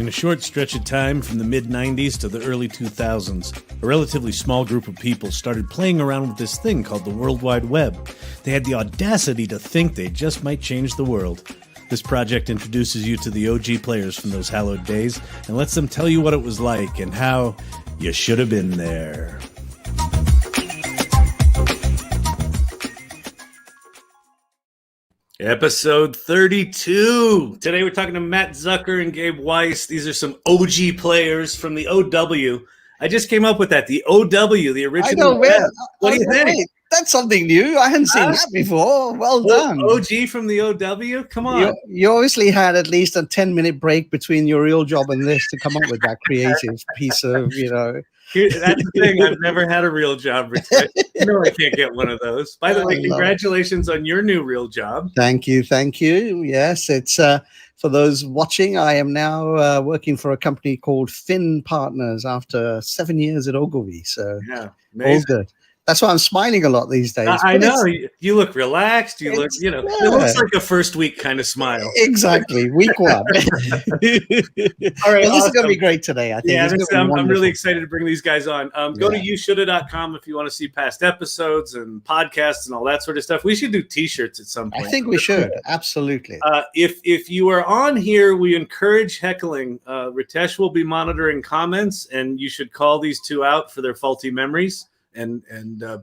In a short stretch of time from the mid-90s to the early 2000s, a relatively small group of people started playing around with this thing called the World Wide Web. They had the audacity to think they just might change the world. This project introduces you to the OG players from those hallowed days and lets them tell you what it was like and how you should have been there. Episode 32. Today we're talking to Matt Zucker and Gabe Weiss. These are some OG players from the OW. I just came up with that. The OW, the original. What do you think? That's something new. I hadn't seen that before. Well done. OG from the OW? Come on. You obviously had at least a 10-minute break between your real job and this to come up with that creative piece of, That's the thing. I've never had a real job. No, I can't get one of those. By the way, congratulations on your new real job. Thank you. Yes, it's for those watching. I am now working for a company called Finn Partners after 7 years at Ogilvy. So yeah, amazing. All good. That's why I'm smiling a lot these days. I know. You look relaxed. You look, it looks like a first week kind of smile. Exactly. Week one. All right. Well, this is going to be great today, I think. Yeah, I'm really excited to bring these guys on. Go to youshoulda.com if you want to see past episodes and podcasts and all that sort of stuff. We should do T-shirts at some point. I think we should. Absolutely. If you are on here, we encourage heckling. Ritesh will be monitoring comments, and you should call these two out for their faulty memories and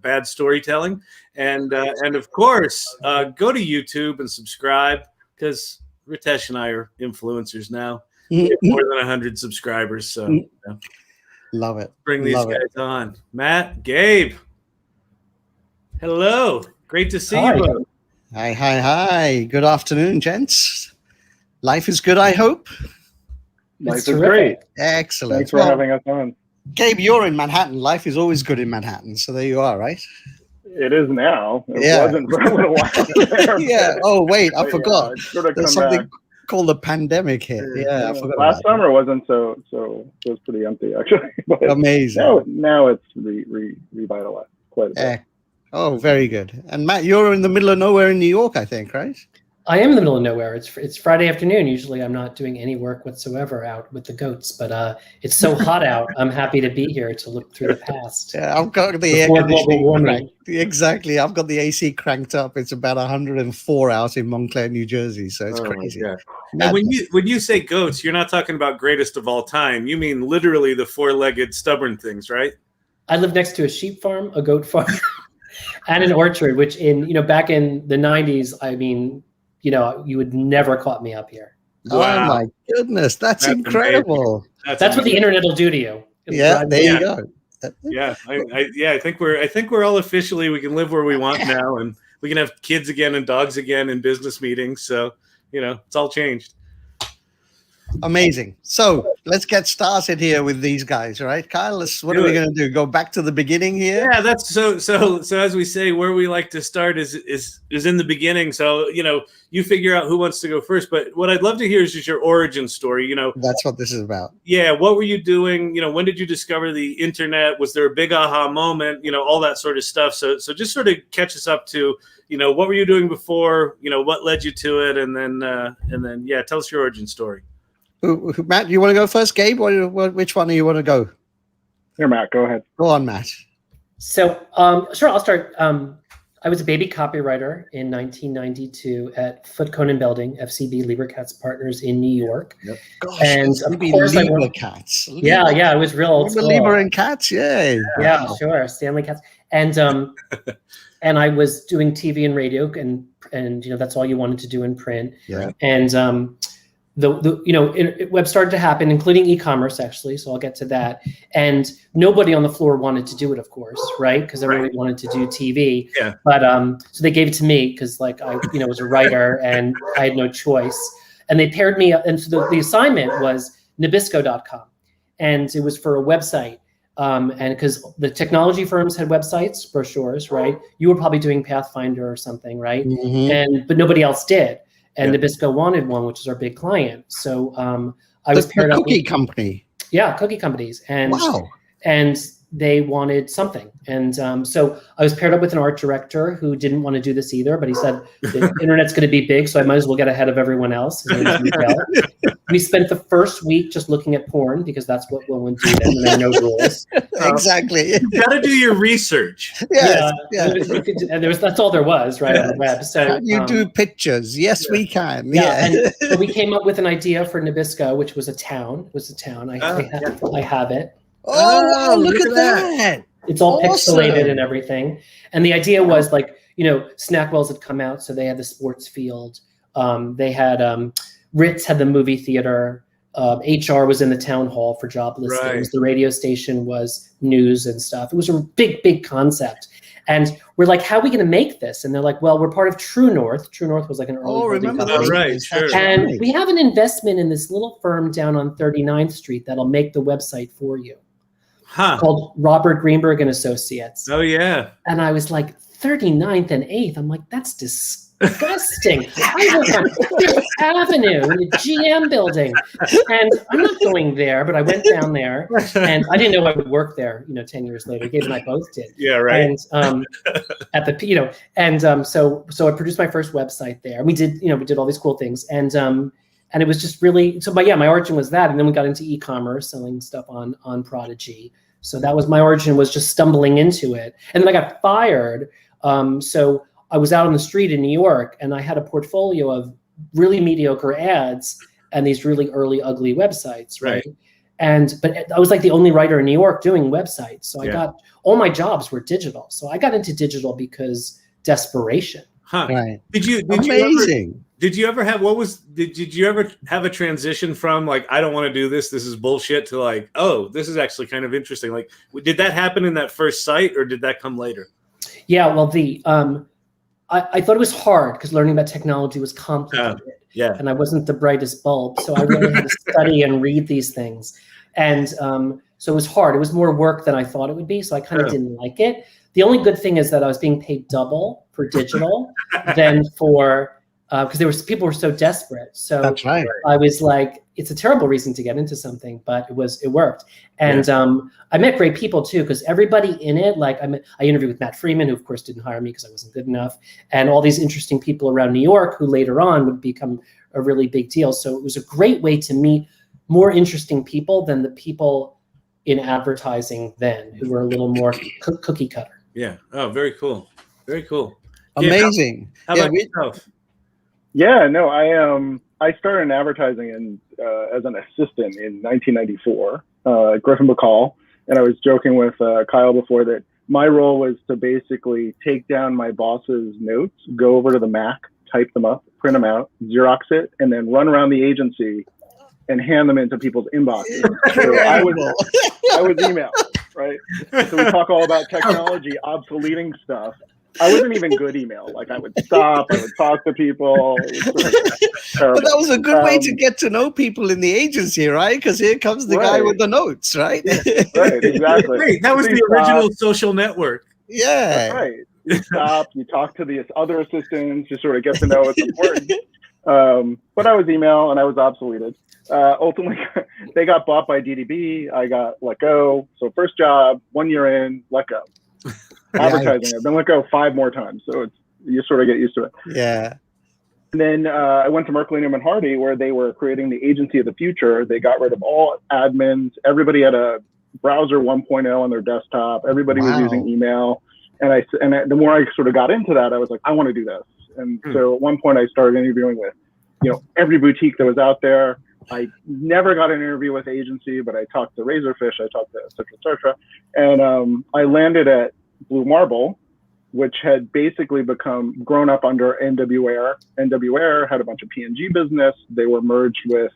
bad storytelling, and of course go to YouTube and subscribe, because Ritesh and I are influencers now. We have more than 100 subscribers, so love it. Bring these guys on. Matt, Gabe, hello, great to see you both. Hi. Good afternoon, gents. Life is good, I hope. Life is great. Excellent. Thanks for having us on. Gabe, you're in Manhattan. Life is always good in Manhattan. So there you are, right? It is now. It wasn't for a little while there. Yeah. Oh, wait. I forgot. There's something called the pandemic hit. Yeah, I forgot. Last summer wasn't so it was pretty empty, actually. But amazing. Now it's revitalized quite a bit. Oh, very good. And Matt, you're in the middle of nowhere in New York, I think, right? I am in the middle of nowhere. It's Friday afternoon. Usually I'm not doing any work whatsoever out with the goats, but it's so hot out. I'm happy to be here to look through the past. Yeah, I've got the air conditioning cranked. Exactly. I've got the AC cranked up. It's about 104 out in Montclair, New Jersey. So it's crazy. And when you say goats, you're not talking about greatest of all time. You mean literally the four-legged stubborn things, right? I live next to a sheep farm, a goat farm, and an orchard, which back in the 90s, I mean, you would never caught me up here. Wow. Oh my goodness, that's incredible. That's what the internet will do to you. Yeah, there you go. Yeah, I think we're all officially, we can live where we want now, and we can have kids again and dogs again in business meetings. So it's all changed. Amazing. So let's get started here with these guys, right, Kyle? What are we going to do? Go back to the beginning here? Yeah, that's so as we say, where we like to start is in the beginning. So you figure out who wants to go first. But what I'd love to hear is just your origin story. That's what this is about. Yeah, what were you doing? When did you discover the internet? Was there a big aha moment? All that sort of stuff. So just sort of catch us up to what were you doing before? What led you to it, and then tell us your origin story. Matt, you want to go first? Gabe, which one do you want to go? Here, Matt, go ahead. Go on, Matt. So, sure, I'll start. I was a baby copywriter in 1992 at Foot Cone & Belding, FCB Lieber Katz Partners in New York. Yep. Gosh, and of course, Lieber Katz. Yeah, it was real old school. Lieber and Katz, yeah, sure, Stanley Katz, and and I was doing TV and radio, and that's all you wanted to do in print. Yeah, and the web started to happen, including e-commerce, actually. So I'll get to that. And nobody on the floor wanted to do it, of course, right? Because everybody wanted to do TV. Yeah. But so they gave it to me because, I was a writer and I had no choice. And they paired me up. And so the assignment was Nabisco.com, and it was for a website. And because the technology firms had websites, brochures, right? You were probably doing Pathfinder or something, right? Mm-hmm. But nobody else did. And Nabisco wanted one, which is our big client. So I was paired up with cookie company. Yeah, cookie companies. And wow. And they wanted something. And so I was paired up with an art director who didn't want to do this either, but he said, the internet's going to be big, so I might as well get ahead of everyone else. His name is Miguel. We spent the first week just looking at porn because that's what women do then when there are no rules. Exactly. You got to do your research. Yes. And that's all there was, right, on the web. So you do pictures. Yes, we can. And so we came up with an idea for Nabisco, which was a town. It was a town. I have it. Oh, wow, look at that. It's all Awesome. pixelated and everything. And the idea was like, Snackwell's had come out, so they had the sports field. They had Ritz had the movie theater. HR was in the town hall for job listings. Right. The radio station was news and stuff. It was a big, big concept. And we're like, how are we going to make this? And they're like, well, we're part of True North. True North was like an early company. Right, sure. And we have an investment in this little firm down on 39th Street that'll make the website for you. Called Robert Greenberg and Associates. Oh, yeah. And I was like, 39th and 8th. I'm like, that's disgusting. I work on 5th Avenue in the GM building. And I'm not going there, but I went down there and I didn't know I would work there, 10 years later. Gabe and I both did. Yeah, right. And so I produced my first website there. We did all these cool things. And it was just really, my origin was that. And then we got into e-commerce, selling stuff on Prodigy. So that was my origin, was just stumbling into it. And then I got fired. So I was out on the street in New York and I had a portfolio of really mediocre ads and these really early, ugly websites. Right. But I was like the only writer in New York doing websites. So I got, all my jobs were digital. So I got into digital because desperation. Huh. Right. Did you ever have a transition from like, I don't want to do this is bullshit, to like, oh, this is actually kind of interesting? Like, did that happen in that first site or did that come later? Yeah, well, I thought it was hard because learning about technology was complicated. And I wasn't the brightest bulb. So I really had to study and read these things. And so it was hard. It was more work than I thought it would be. So I kind of didn't like it. The only good thing is that I was being paid double for digital than for, because people were so desperate. So that's right. I was like, it's a terrible reason to get into something, but it worked. And I met great people too, because everybody in it, like I interviewed with Matt Freeman, who of course didn't hire me because I wasn't good enough, and all these interesting people around New York who later on would become a really big deal. So it was a great way to meet more interesting people than the people in advertising then, who were a little more cookie cutter. Yeah. Oh, very cool. Very cool. Amazing. How about yourself? Yeah, no, I started in advertising as an assistant in 1994 at Griffin Bacall, and I was joking with Kyle before that my role was to basically take down my boss's notes, go over to the Mac, type them up, print them out, Xerox it, and then run around the agency and hand them into people's inboxes. So I was email, right? So we talk all about technology, obsoleting stuff. I wasn't even good email. Like I would stop, I would talk to people. But that was a good way to get to know people in the agency, right? Because here comes the guy with the notes, right? Right, exactly. Great. That was the original social network. Yeah. That's right. You stop, you talk to the other assistants, you sort of get to know what's important. But I was email and I was obsoleted. Ultimately, they got bought by DDB. I got let go. So first job, 1 year in, let go. Advertising. I've been let go 5 more times, so you sort of get used to it. Yeah. And then I went to Merkley Newman Hardy, where they were creating the agency of the future. They got rid of all admins. Everybody had a browser 1.0 on their desktop. Everybody was using email. And the more I sort of got into that, I was like, I want to do this. And so at one point, I started interviewing with, every boutique that was out there. I never got an interview with agency, but I talked to Razorfish, I talked to et cetera. And I landed at Blue Marble, which had basically grown up under NW Air. NW Air had a bunch of P&G business. They were merged with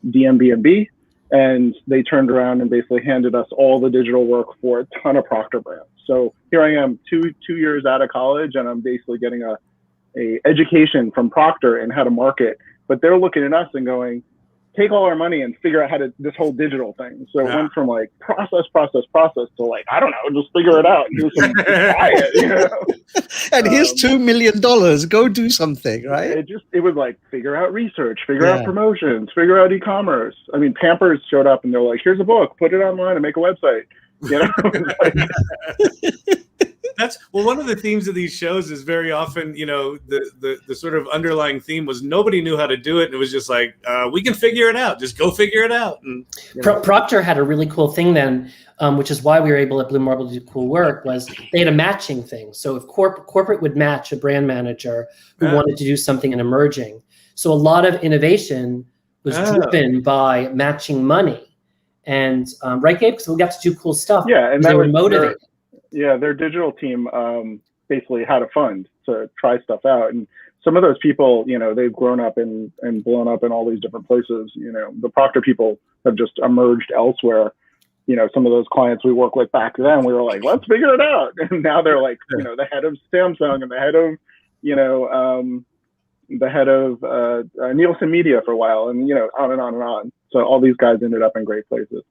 DMB&B, and they turned around and basically handed us all the digital work for a ton of Procter brands. So here I am, two years out of college, and I'm basically getting a education from Procter in how to market. But they're looking at us and going, take all our money and figure out how to this whole digital thing. So it went from like process to like, I don't know, just figure it out and do some buy it, And here's $2 million. Go do something, right? It was like figure out research, figure out promotions, figure out e-commerce. I mean, Pampers showed up and they're like, here's a book, put it online and make a website. You know, That's one of the themes of these shows is very often, the sort of underlying theme was nobody knew how to do it. And it was just like, we can figure it out. Just go figure it out. And Procter had a really cool thing then, which is why we were able at Blue Marble to do cool work, was they had a matching thing. So if corporate would match a brand manager who wanted to do something in emerging. So a lot of innovation was driven by matching money. And right, Gabe? Because we got to do cool stuff. Yeah, and they were motivated. Their digital team basically had a fund to try stuff out. And some of those people, they've grown up and blown up in all these different places. The Procter people have just emerged elsewhere. Some of those clients we worked with back then, we were like, let's figure it out. And now they're like, the head of Samsung and the head of Nielsen Media for a while, and on and on and on. So all these guys ended up in great places.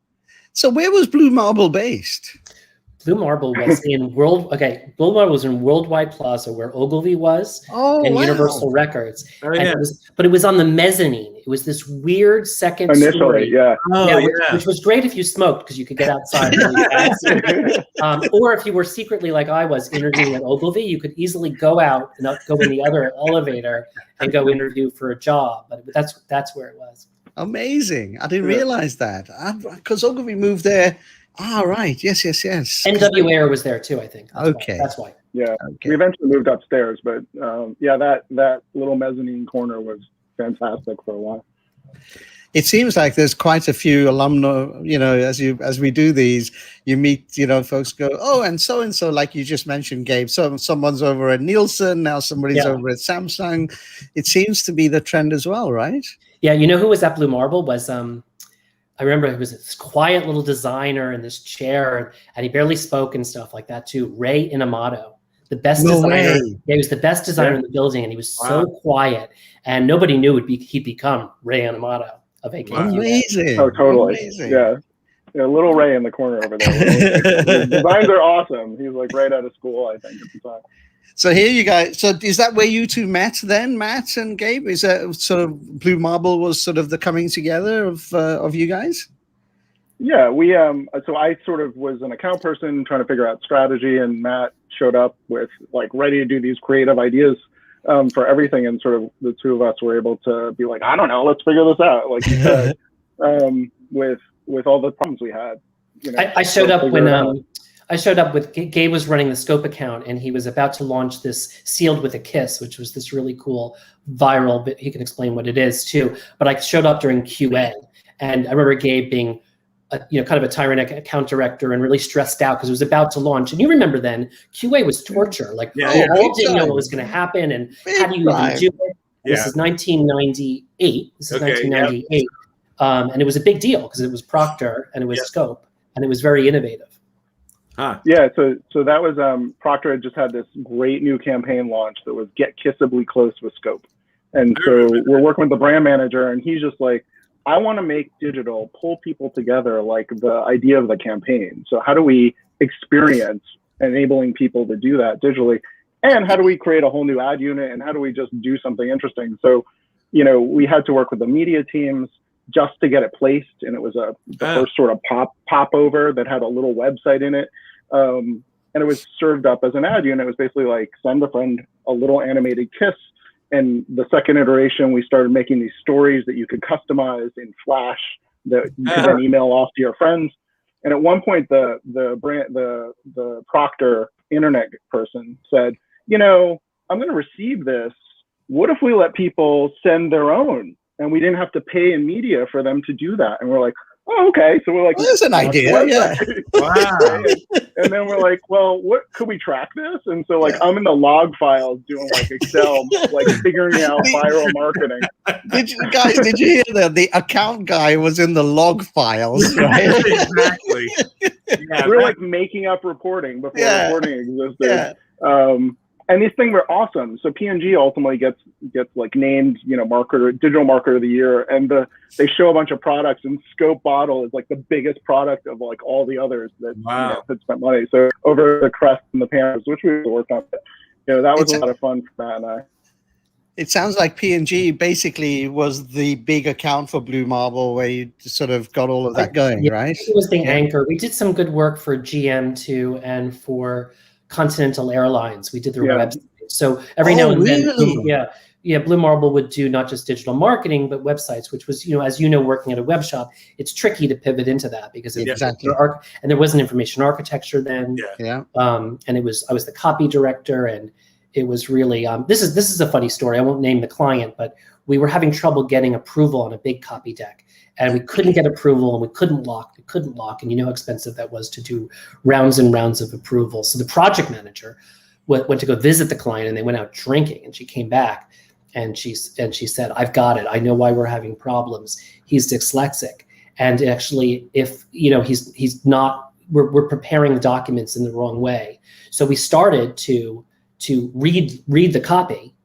So where was Blue Marble based? Blue Marble was Blue Marble was in Worldwide Plaza where Ogilvy was and Universal Records. Oh, yeah. But it was on the mezzanine. It was this weird second Initially, story. Which was great if you smoked because you could get outside really fast. Or if you were secretly, like I was, interviewing at Ogilvy, you could easily go out and go in the other elevator and go interview for a job. But that's where it was. Amazing. I didn't realize that. Because Ogilvy moved there. Right. Yes. NW Air was there too, I think. That's why. Yeah. Okay. We eventually moved upstairs, but that little mezzanine corner was fantastic for a while. It seems like there's quite a few alumni, as we do these, you meet, folks go, and so, like you just mentioned, Gabe, so someone's over at Nielsen, now somebody's over at Samsung. It seems to be the trend as well, right? Yeah. Who was at Blue Marble was, I remember it was this quiet little designer in this chair, and he barely spoke and stuff like that too. Ray Inamoto, the best designer. Yeah, he was the best designer in the building, and he was so quiet, and nobody knew he'd become Ray Inamoto of AKQ. Amazing! Oh, totally. Amazing. Yeah, little Ray in the corner over there. The designs are awesome. He was like right out of school, I think, at the time. So here you guys. So is that where you two met then, Matt and Gabe? Is that sort of Blue Marble was sort of the coming together of you guys? Yeah, we so I sort of was an account person trying to figure out strategy, and Matt showed up with like ready to do these creative ideas for everything, and sort of the two of us were able to be like, I don't know, let's figure this out. Like you said, with all the problems we had. I showed up when I showed up with Gabe was running the Scope account, and he was about to launch this Sealed with a Kiss, which was this really cool viral, but he can explain what it is too. But I showed up during QA, and I remember Gabe being kind of a tyrant account director and really stressed out because it was about to launch. And you remember then QA was torture. Like we all didn't know what was going to happen, and how do you even do it? This is 1998. This is 1998. And it was a big deal because it was Procter and it was Scope, and it was very innovative. Yeah, so that was Procter had just had this great new campaign launch that was Get Kissably Close with Scope. And so we're working with the brand manager, and he's just like, I want to make digital pull people together like the idea of the campaign. So how do we experience enabling people to do that digitally? And how do we create a whole new ad unit? And how do we just do something interesting? So, we had to work with the media teams just to get it placed. And it was the first sort of pop over that had a little website in it. And it was served up as an ad unit. It was basically like send a friend a little animated kiss. And the second iteration, we started making these stories that you could customize in Flash that you could then email off to your friends. And at one point, the Procter internet person said, I'm going to receive this. What if we let people send their own? And we didn't have to pay in media for them to do that. And we're like, oh, okay. So we're like, there's an idea. Yeah. Wow. And then we're like, well, what could we track this? And so I'm in the log files doing like Excel, like figuring out viral marketing. Did you hear that? The account guy was in the log files, right? Exactly. Yeah, we're like making up reporting before reporting existed. Yeah. And these things were awesome. So P&G ultimately gets like named, digital marketer of the year, and they show a bunch of products, and Scope Bottle is like the biggest product of like all the others that had spent money. So over the crest and the pans, which we worked on, that was a lot of fun for Matt and I. It sounds like P&G basically was the big account for Blue Marble, where you sort of got all of that going, Yeah, right? it was the anchor. We did some good work for GM too, and for Continental Airlines. We did their website. So every now and then, Blue Marble would do not just digital marketing, but websites, which was, as you know, working at a web shop, it's tricky to pivot into that because and there wasn't information architecture then. And I was the copy director, and it was really this is a funny story. I won't name the client, but we were having trouble getting approval on a big copy deck, and we couldn't get approval, and we couldn't lock, and you know how expensive that was to do rounds and rounds of approval. So the project manager went to go visit the client, and they went out drinking, and she came back, and she said, "I've got it. I know why we're having problems. He's dyslexic, and actually, if he's not, we're preparing the documents in the wrong way." So we started to read the copy,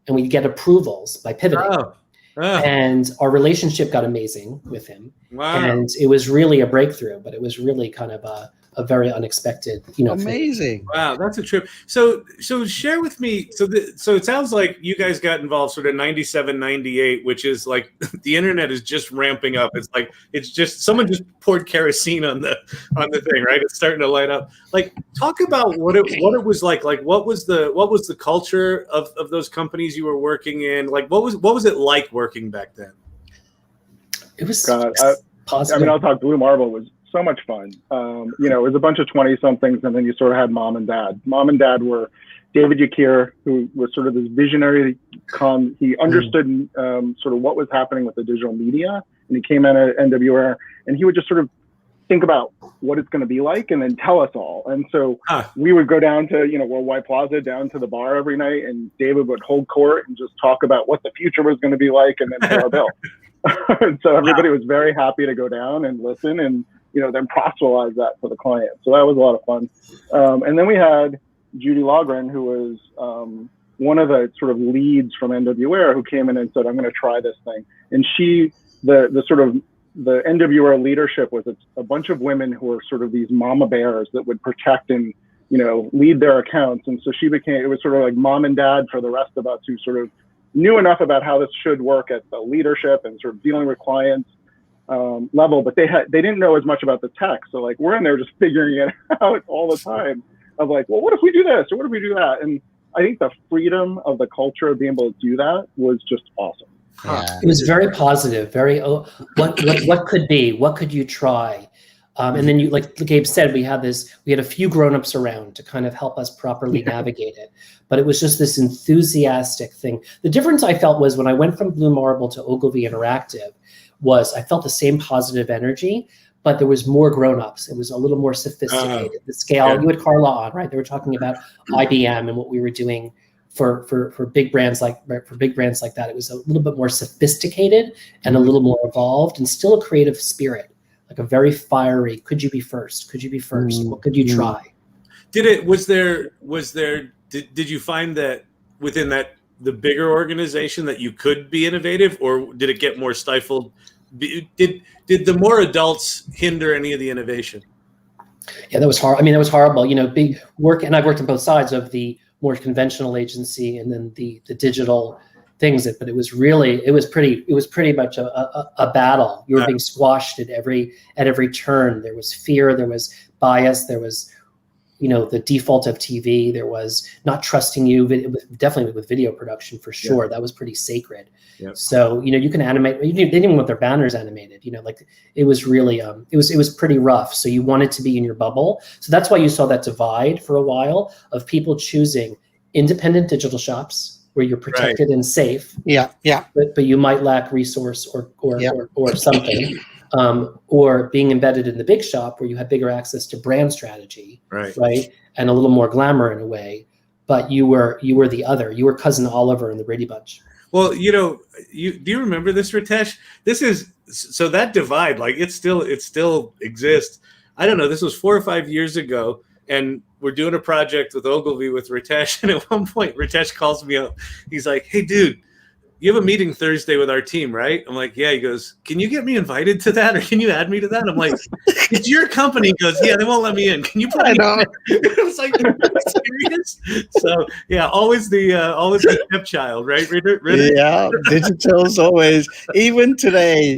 and we get approvals by pivoting. And our relationship got amazing with him. Wow. And it was really a breakthrough, but it was really kind of a very unexpected, amazing thing. Wow, that's a trip. So share with me. So it sounds like you guys got involved sort of 97, 98, which is like the internet is just ramping up. It's like someone just poured kerosene on the thing, right? It's starting to light up. Like, talk about what it was like. Like, what was the culture of those companies you were working in? Like, what was it like working back then? It was positive. I mean, I'll talk. Blue Marble was so much fun. It was a bunch of 20-somethings, and then you sort of had mom and dad. Mom and dad were David Yakir, who was sort of this visionary. He understood sort of what was happening with the digital media, and he came in at NWR, and he would just sort of think about what it's going to be like, and then tell us all. And so we would go down to Worldwide Plaza, down to the bar every night, and David would hold court and just talk about what the future was going to be like, and then pay our bill. And so everybody was very happy to go down and listen, and then proselytize that for the client. So that was a lot of fun. And then we had Judy Logren, who was one of the sort of leads from NWR, who came in and said, "I'm going to try this thing." And the NWR leadership was a bunch of women who were sort of these mama bears that would protect and lead their accounts. And so it was sort of like mom and dad for the rest of us who sort of knew enough about how this should work at the leadership and sort of dealing with clients level, but they didn't know as much about the tech. So like, we're in there just figuring it out all the time of like, well, what if we do this, or what if we do that? And I think the freedom of the culture of being able to do that was just awesome. It was very positive, very what could be, what could you try? And then like Gabe said, we had a few grownups around to kind of help us properly navigate it. But it was just this enthusiastic thing. The difference I felt was when I went from Blue Marble to Ogilvy Interactive was I felt the same positive energy, but there was more grownups. It was a little more sophisticated. The scale, you had Carla on, right? They were talking about IBM and what we were doing for big brands like that. It was a little bit more sophisticated and a little more evolved, and still a creative spirit, like a very fiery. Could you be first? Could you be first? What could you try? Did you find that within the bigger organization that you could be innovative, or did it get more stifled? Did the more adults hinder any of the innovation? Yeah, that was hard. I mean, that was horrible. Big work, and I've worked on both sides of the more conventional agency and then the digital things. But it was pretty much a battle. You were being squashed at every turn. There was fear. There was bias. There was the default of TV. There was not trusting you, definitely with video production for sure. That was pretty sacred. Yep. So, you can animate. They didn't even want their banners animated. It was really, it was pretty rough. So you wanted to be in your bubble. So that's why you saw that divide for a while of people choosing independent digital shops where you're protected and safe. Yeah. But you might lack resource or something. Or being embedded in the big shop where you have bigger access to brand strategy, right, and a little more glamour in a way, but you were the other. You were Cousin Oliver in the Brady Bunch. Well, do you remember this, Ritesh? This is so that divide, like it still exists. I don't know. This was 4 or 5 years ago, and we're doing a project with Ogilvy with Ritesh, and at one point Ritesh calls me up. He's like, "Hey, dude, you have a meeting Thursday with our team, right? I'm like, yeah. He goes, can you get me invited to that, or can you add me to that? I'm like, it's your company. He goes, yeah, they won't let me in. Can you put me in? I was like, are you serious? So yeah, always the stepchild, right? Yeah, digital's always, even today,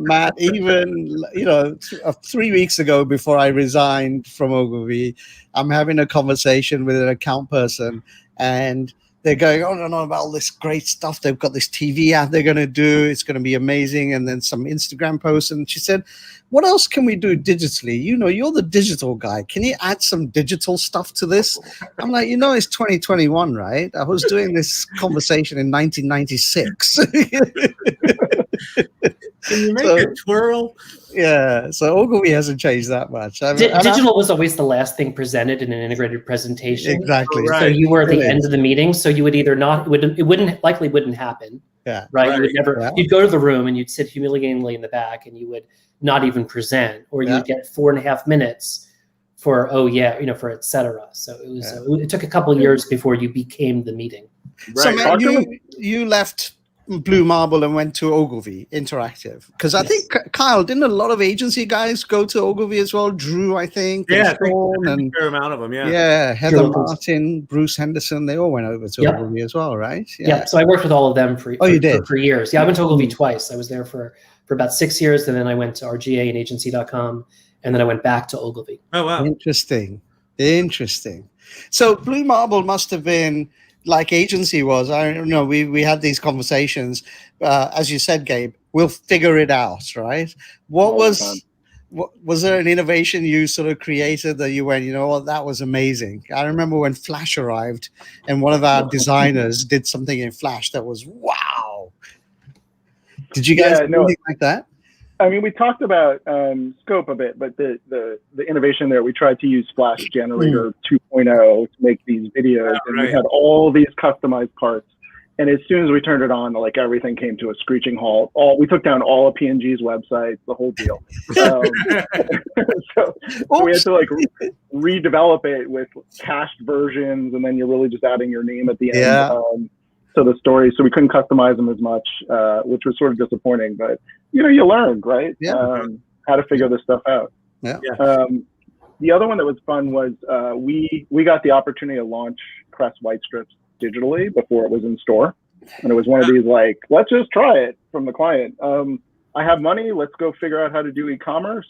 Matt, even, 3 weeks ago before I resigned from Ogilvy, I'm having a conversation with an account person, and they're going on and on about all this great stuff. They've got this TV ad they're going to do. It's going to be amazing. And then some Instagram posts. And she said, what else can we do digitally? You're the digital guy. Can you add some digital stuff to this? I'm like, it's 2021, right? I was doing this conversation in 1996. Can you make it twirl? Yeah, so Ogilvy hasn't changed that much. Digital was always the last thing presented in an integrated presentation. Exactly. Right. So you were at the end of the meeting, so you would either not, it wouldn't happen. Yeah. Right. Right. You would never. You'd go to the room and you'd sit humiliatingly in the back, and you would not even present, or you'd get 4.5 minutes for for et cetera. So it was. It took a couple of years before you became the meeting. Right. So Matt, you left Blue Marble and went to Ogilvy Interactive, because I think, Kyle, didn't a lot of agency guys go to Ogilvy as well? Drew, I think, and Sean, a fair amount of them, Heather Martin, Bruce Henderson, they all went over to Ogilvy as well, right? Yeah. So I worked with all of them for years. Yeah, I went to Ogilvy twice. I was there for about 6 years, and then I went to RGA and agency.com, and then I went back to Ogilvy. Oh wow, interesting. So Blue Marble must have been like agency was. I don't know. We had these conversations, as you said, Gabe. We'll figure it out, right? Was there an innovation you sort of created that you went, that was amazing? I remember when Flash arrived, and one of our designers did something in Flash that was wow. Did you guys do anything like that? I mean, we talked about scope a bit, but the innovation there, we tried to use Flash Generator 2.0 to make these videos, and we had all these customized parts. And as soon as we turned it on, like everything came to a screeching halt. We took down all of P&G's websites, the whole deal. So we had to like redevelop it with cached versions, and then you're really just adding your name at the end. To the story, so we couldn't customize them as much, which was sort of disappointing. But you learned, right? How to figure this stuff out. The other one that was fun was we got the opportunity to launch Crest White Strips digitally before it was in store, and it was one of these like, let's just try it from the client. I have money, let's go figure out how to do e-commerce.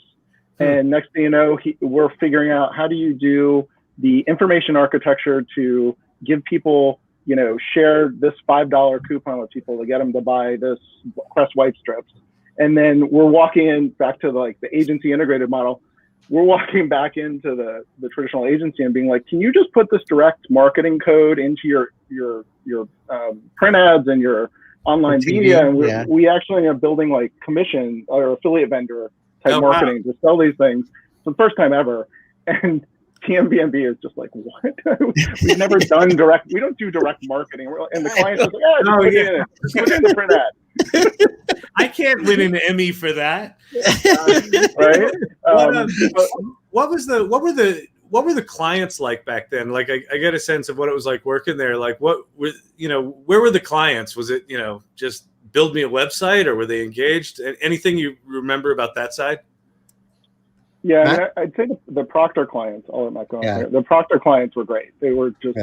And next thing you know, we're figuring out how do you do the information architecture to give people, share this $5 coupon with people to get them to buy this Crest White Strips. And then we're walking back to the agency integrated model. We're walking back into the traditional agency and being like, can you just put this direct marketing code into your print ads and your online media? And we actually are building like commission or affiliate vendor type marketing to sell these things. It's the first time ever. And TMBNB is just like, what? We've never done direct. We don't do direct marketing. And the client's just like, put in the print ad. I can't win an Emmy for that. Right? What were the clients like back then? Like, I get a sense of what it was like working there. Like, where were the clients? Was it, just build me a website, or were they engaged? Anything you remember about that side? Yeah, I'd say the Procter clients, I'll let Matt go on there. The Procter clients were great. They were just,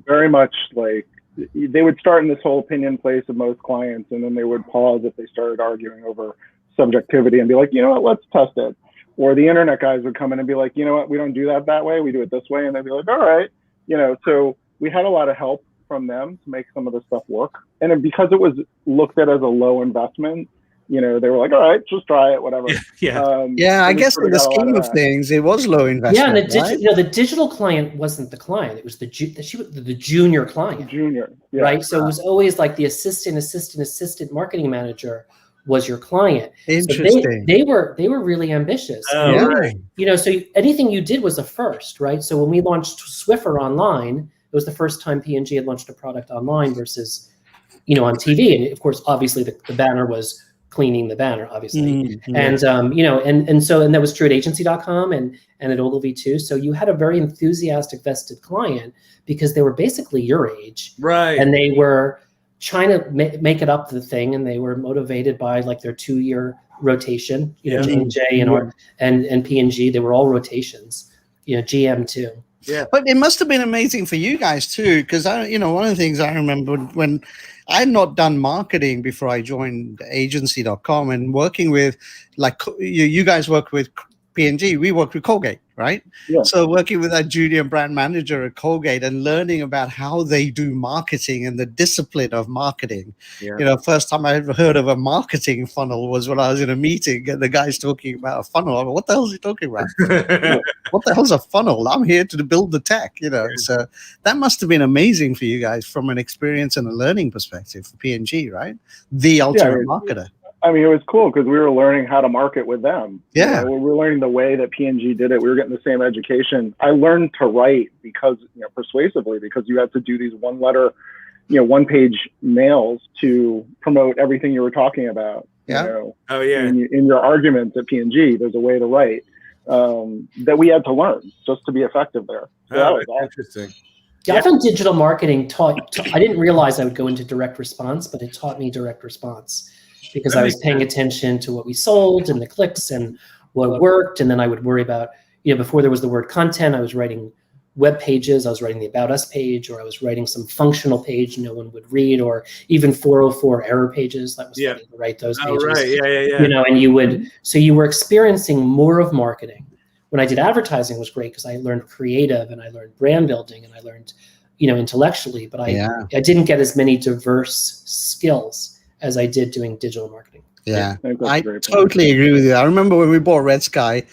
very much like, they would start in this whole opinion place of most clients, and then they would pause if they started arguing over subjectivity and be like, let's test it. Or the internet guys would come in and be like, we don't do that way. We do it this way. And they'd be like, all right. So we had a lot of help from them to make some of this stuff work. And then because it was looked at as a low investment, they were like, all right, just try it, whatever. I guess in the scheme of things, it was low investment. Yeah, and the digital client wasn't the client; it was the junior client. Right. So it was always like the assistant marketing manager was your client. Interesting. So they were really ambitious. Right. So anything you did was a first, right? So when we launched Swiffer online, it was the first time P&G had launched a product online versus, on TV, and of course, obviously, the banner was cleaning the banner, obviously. And that was true at agency.com and at Ogilvy too. So you had a very enthusiastic vested client because they were basically your age. Right. And they were trying to make it up the thing, and they were motivated by like their 2-year rotation. You know, J&J and P&G, they were all rotations. You know, GM too. Yeah, but it must have been amazing for you guys too, because one of the things I remember when I had not done marketing before I joined agency.com, and working with, like, you guys work with P&G, we work with Colgate, right? Yeah. So working with that junior brand manager at Colgate and learning about how they do marketing and the discipline of marketing. Yeah. You know, first time I ever heard of a marketing funnel was when I was in a meeting and the guy's talking about a funnel. I'm like, what the hell is he talking about? What the hell's a funnel? I'm here to build the tech, you know. So that must have been amazing for you guys from an experience and a learning perspective for P&G, right? The ultimate marketer. I mean, it was cool because we were learning how to market with them. Yeah. You know, we were learning the way that P&G did it. We were getting the same education. I learned to write because, persuasively, because you had to do these one-page mails to promote everything you were talking about. Yeah. You know, oh yeah. In your arguments at P&G, there's a way to write that we had to learn just to be effective there. So that was awesome. Interesting. Yeah, I found digital marketing I didn't realize I would go into direct response, but it taught me direct response. Because I was paying attention to what we sold and the clicks and what worked. And then I would worry about, before there was the word content, I was writing web pages. I was writing the About Us page, or I was writing some functional page no one would read, or even 404 error pages. That was funny to write those pages. Right. Yeah. And you were experiencing more of marketing. When I did advertising, it was great because I learned creative and I learned brand building and I learned, intellectually, but I didn't get as many diverse skills as I did doing digital marketing. Yeah, I totally agree with you. I remember when we bought Red Sky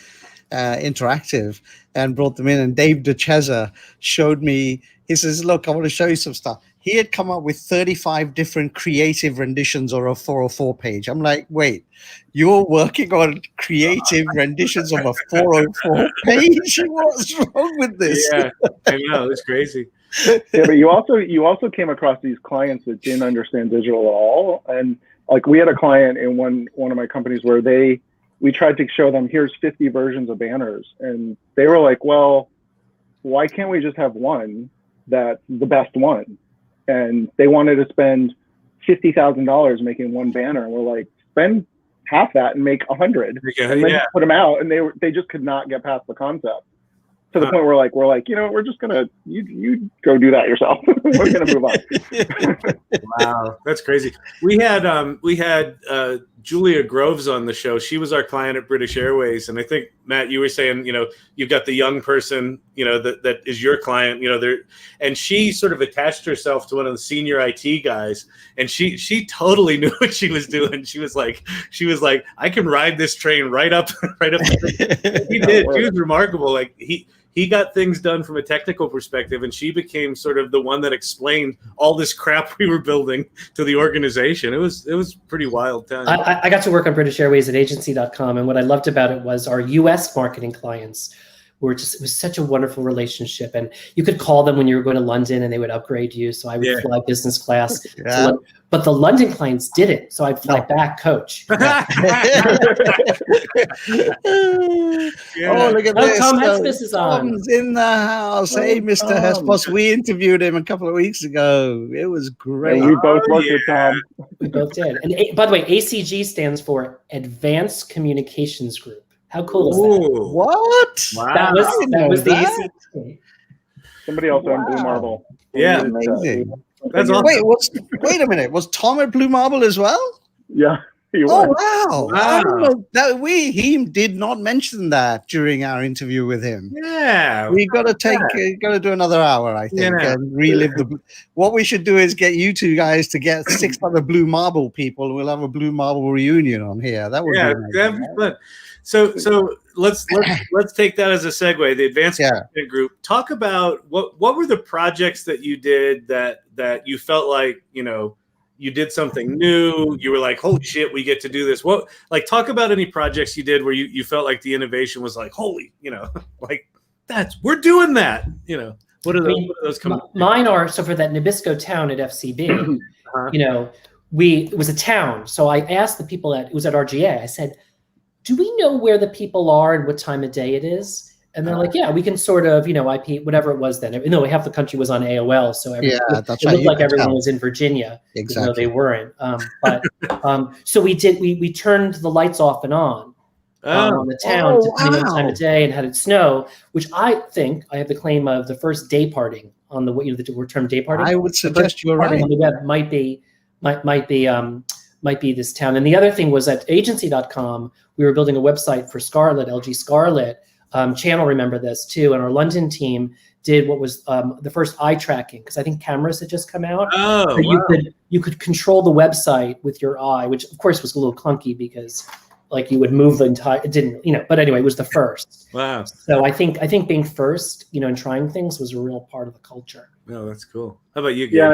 Interactive and brought them in, and Dave DeCheza showed me, he says, look, I want to show you some stuff. He had come up with 35 different creative renditions or a 404 page. I'm like, wait, you're working on creative renditions of a 404 page? What's wrong with this? Yeah, I know, it's crazy. Yeah, but you also came across these clients that didn't understand digital at all. And like, we had a client in one of my companies where we tried to show them, here's 50 versions of banners, and they were like, well, why can't we just have one that's the best one? And they wanted to spend $50,000 making one banner, and we're like, spend half that and make 100, and then put them out. And they just could not get past the concept. To the point where we're like, we're just gonna you go do that yourself. We're gonna move on. Wow, that's crazy. We had Julia Groves on the show. She was our client at British Airways, and I think, Matt, you were saying, you've got the young person, that is your client, and she sort of attached herself to one of the senior IT guys, and she totally knew what she was doing. She was like, I can ride this train right up. He did. She was remarkable. Like he got things done from a technical perspective, and she became sort of the one that explained all this crap we were building to the organization. It was pretty wild time. I got to work on British Airways at agency.com, and what I loved about it was our US marketing clients it was such a wonderful relationship. And you could call them when you were going to London and they would upgrade you. So I would fly business class. But the London clients didn't. So I'd fly back coach. Oh, look at this. Tom Hespus is on. Tom's in the house. Hey, Mr. Hespus. We interviewed him a couple of weeks ago. It was great. Yeah, we both worked with Tom. We both did. And by the way, ACG stands for Advanced Communications Group. How cool is that? What? Wow. That was the ACG. Somebody else on Blue Marble. Yeah. Amazing. That's awesome. Wait a minute. Was Tom at Blue Marble as well? Yeah. Oh, wow. I don't know. He did not mention that during our interview with him. Yeah. We got to do another hour, I think, and relive what we should do is get you two guys to get 6 other Blue Marble people. We'll have a Blue Marble reunion on here. That would be amazing. That'd be fun. So let's take that as a segue. The Advanced Communication Group. Talk about what were the projects that you did that you felt like, you did something new. You were like, holy shit, we get to do this. Talk about any projects you did where you felt like the innovation was like, holy, we're doing that. What are those coming? Mine are, so for that Nabisco town at FCB, it was a town. So I asked the people it was at RGA. I said, do we know where the people are and what time of day it is? And they're like, yeah, we can sort of, IP, whatever it was then. Half the country was on AOL, so it looked like everyone was in Virginia, even though they weren't. So we turned the lights off and on the town, depending on the time of day, and had it snow, which I think I have the claim of the first day parting on the the term day parting. I would suggest you're right. On the web might be this town. And the other thing was at agency.com, we were building a website for Scarlett, LG Scarlett. Channel remember this too, and our London team did what was the first eye tracking, because I think cameras had just come out. So you could control the website with your eye, which of course was a little clunky because like you would move the entire. It didn't, but anyway, it was the first. Wow. So I think being first, and trying things was a real part of the culture. No, that's cool. How about you, Gabe? Yeah,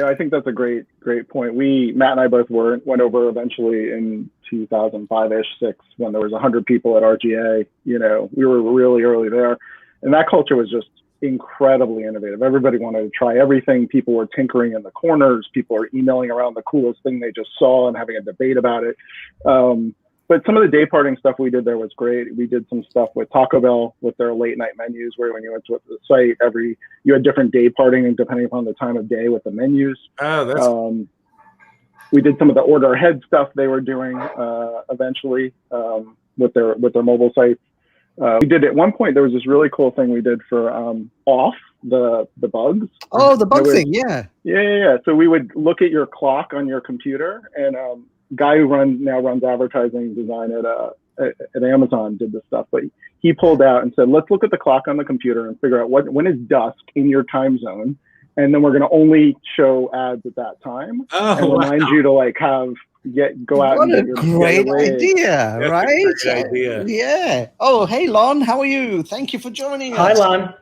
I think that's a great point. Matt and I both went over eventually in 2005-ish, 6, when there was 100 people at RGA. We were really early there, and that culture was just incredibly innovative. Everybody wanted to try everything. People were tinkering in the corners. People were emailing around the coolest thing they just saw and having a debate about it. But some of the day parting stuff we did there was great. We did some stuff with Taco Bell with their late night menus, where when you went to the site, you had different day parting, and depending upon the time of day with the menus. Oh, that's we did some of the order ahead stuff they were doing eventually with their mobile sites. We did at one point, there was this really cool thing we did for off the bugs. Oh, the bug thing, yeah. Yeah. So we would look at your clock on your computer, and guy who now runs advertising design at Amazon did this stuff, but he pulled out and said, let's look at the clock on the computer and figure out when is dusk in your time zone, and then we're going to only show ads at that time, and remind you to go out. What and a great idea, right? Great idea. Yeah. Oh, hey Lon, how are you? Thank you for joining us. Hi, Lon.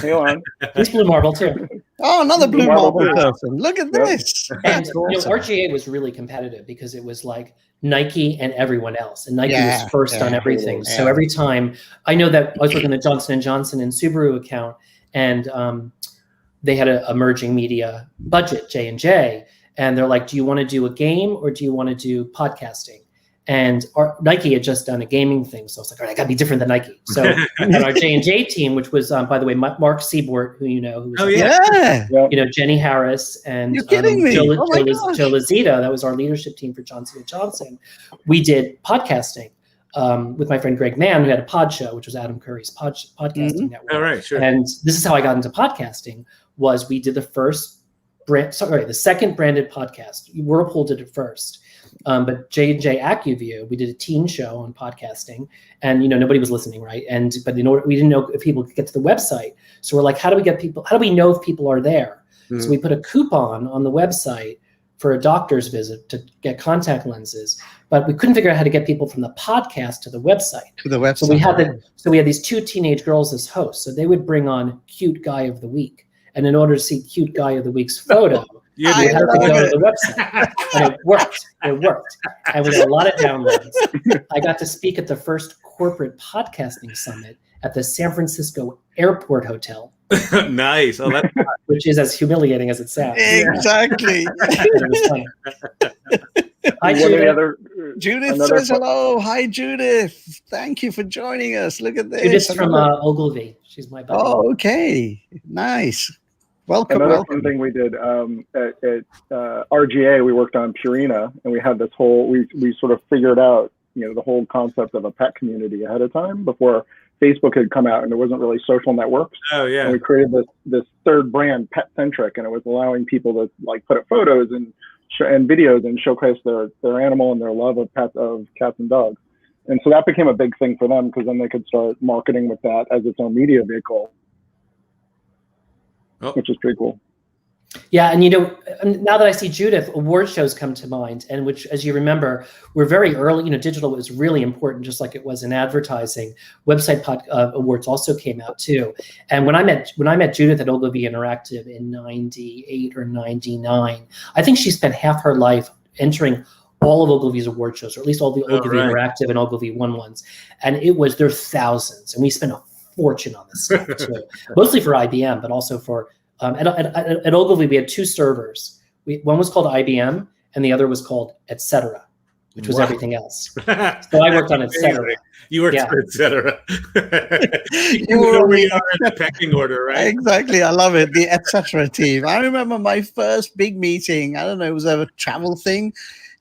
Hey, Lon. He's Blue Marble too. Oh, another Blue Marble Marble person. Look at this. And That's awesome. RGA was really competitive because it was like Nike and everyone else, and Nike was first on everything. Yeah. So every time, I know that I was looking at Johnson & Johnson and Subaru account, and they had an emerging media budget, J&J, and they're like, do you want to do a game or do you want to do podcasting? And Nike had just done a gaming thing, so I was like, all right, I got to be different than Nike. So and our J&J team, which was, by the way, Mark Seibort, who who was Jenny Harris and You're kidding me. Joe Oh my gosh. Lazita, that was our leadership team for Johnson & Johnson. We did podcasting with my friend Greg Mann, who had a pod show, which was Adam Curry's podcasting network. All right, sure. And this is how I got into podcasting. Was we did the second branded podcast. Whirlpool did it first. But J&J AccuView, we did a teen show on podcasting, and nobody was listening, right? But we didn't know if people could get to the website. So we're like, how do we know if people are there? Mm-hmm. So we put a coupon on the website for a doctor's visit to get contact lenses, but we couldn't figure out how to get people from the podcast to the website. So we had these 2 teenage girls as hosts. So they would bring on cute guy of the week, and in order to see cute guy of the week's photo. You had to go to the website, and it worked. And we got a lot of downloads. I got to speak at the first corporate podcasting summit at the San Francisco Airport Hotel. Nice. Oh, that's which is as humiliating as it sounds. Exactly. Hi, Judith. Judith says hello. Hi, Judith. Thank you for joining us. Look at this. Judith's from Ogilvy. She's my buddy. Oh, okay. Nice. Welcome. Another fun thing we did at RGA, we worked on Purina, and we had this whole, we sort of figured out, the whole concept of a pet community ahead of time before Facebook had come out, and there wasn't really social networks. Oh yeah. And we created this third brand, Pet Centric, and it was allowing people to put up photos and videos and showcase their animal and their love of cats and dogs. And so that became a big thing for them, because then they could start marketing with that as its own media vehicle. Which is pretty cool. Yeah, and now that I see Judith, award shows come to mind, and which, as you remember, were very early. Digital was really important, just like it was in advertising. Website awards also came out too. And when I met Judith at Ogilvy Interactive in '98 or '99, I think she spent half her life entering all of Ogilvy's award shows, or at least all the Ogilvy Interactive and Ogilvy One ones. And there are thousands, and we spent a fortune on this stuff too, mostly for IBM, but also for at Ogilvy we had 2 servers. One was called IBM, and the other was called Etc. which was Wow. everything else. So I worked on etc. You worked Yeah. for etc. You were on where you the are in the pecking order, right? Exactly. I love it. The etc. team. I remember my first big meeting. I don't know, it was a travel thing.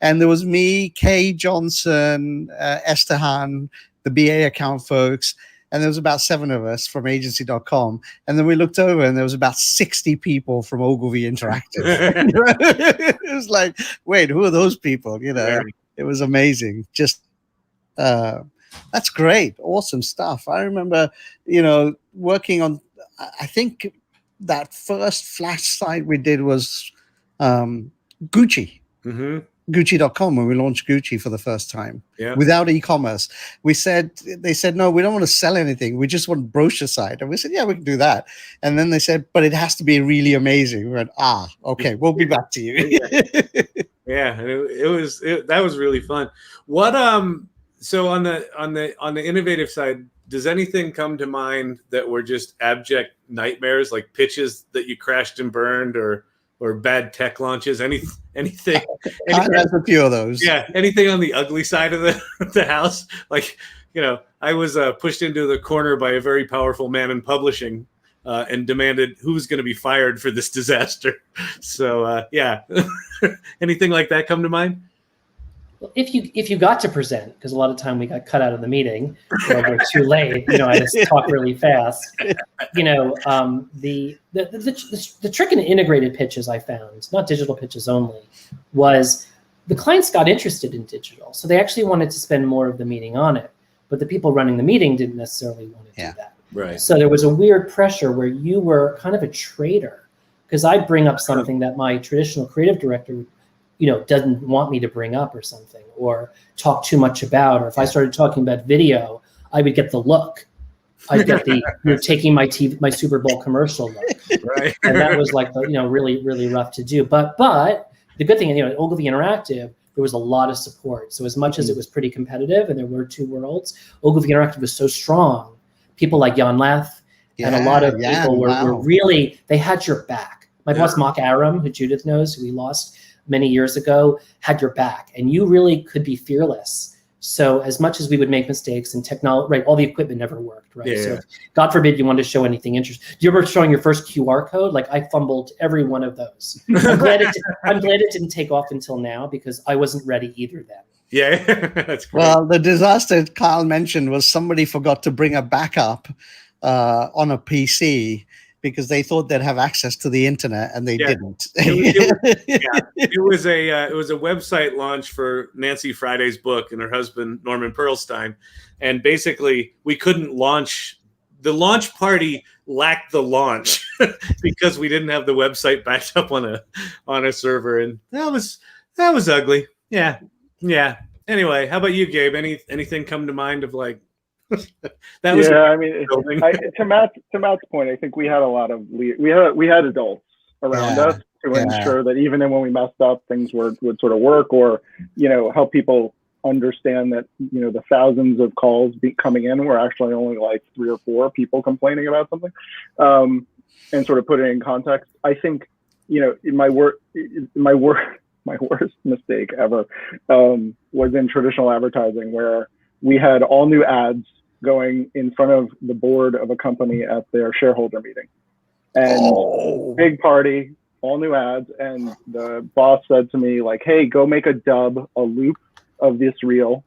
And there was me, Kay Johnson, Esther Han, the BA account folks. And there was about 7 of us from agency.com. And then we looked over and there was about 60 people from Ogilvy Interactive. It was like, wait, who are those people? You know, It was amazing. Just, that's great. Awesome stuff. I remember, working on, I think that first flash site we did was Gucci. Mm-hmm. Gucci.com, when we launched Gucci for the first time, without e-commerce. They said, no, we don't want to sell anything. We just want brochure site. And we said, yeah, we can do that. And then they said, but it has to be really amazing. We went, okay, we'll be back to you. That was really fun. What so on the innovative side, does anything come to mind that were just abject nightmares, like pitches that you crashed and burned, or bad tech launches? Anything? There's a few of those. Yeah, anything on the ugly side of the house? Like, I was pushed into the corner by a very powerful man in publishing and demanded who's going to be fired for this disaster. So anything like that come to mind? Well, if you got to present, because a lot of time we got cut out of the meeting, or we're too late. I just talk really fast. The trick in integrated pitches I found, not digital pitches only, was the clients got interested in digital, so they actually wanted to spend more of the meeting on it. But the people running the meeting didn't necessarily want to do that. Right. So there was a weird pressure where you were kind of a traitor, because I'd bring up something that my traditional creative director doesn't want me to bring up or something, or talk too much about, or if I started talking about video, I would get the look. I'd get the you're taking my Super Bowl commercial look. Right. And that was like really, really rough to do. But the good thing, at Ogilvy Interactive, there was a lot of support. So as much as it was pretty competitive and there were two worlds, Ogilvy Interactive was so strong. People like Jan Lath and a lot of people were really, they had your back. My boss, Mark Aram, who Judith knows, who we lost many years ago, had your back, and you really could be fearless. So as much as we would make mistakes and technology, right, all the equipment never worked, right? So God forbid you want to show anything interesting. Do you remember showing your first QR code? Like, I fumbled every one of those. I'm glad it didn't take off until now, because I wasn't ready either then. Yeah, that's great. Well, the disaster Kyle mentioned was somebody forgot to bring a backup on a PC, because they thought they'd have access to the internet and they didn't. It was a website launch for Nancy Friday's book and her husband Norman Pearlstein, and basically we couldn't launch. The launch party lacked the launch because we didn't have the website backed up on a server, and that was ugly. Yeah. Anyway, how about you, Gabe? Anything come to mind of like? That was to Matt's point, I think we had a lot of we had adults around us to ensure that even when we messed up, things would sort of work, or help people understand that the thousands of calls coming in were actually only like 3 or 4 people complaining about something, and sort of put it in context. I think my worst mistake ever was in traditional advertising, where we had all new ads going in front of the board of a company at their shareholder meeting, and big party, all new ads. And the boss said to me, like, hey, go make a loop of this reel.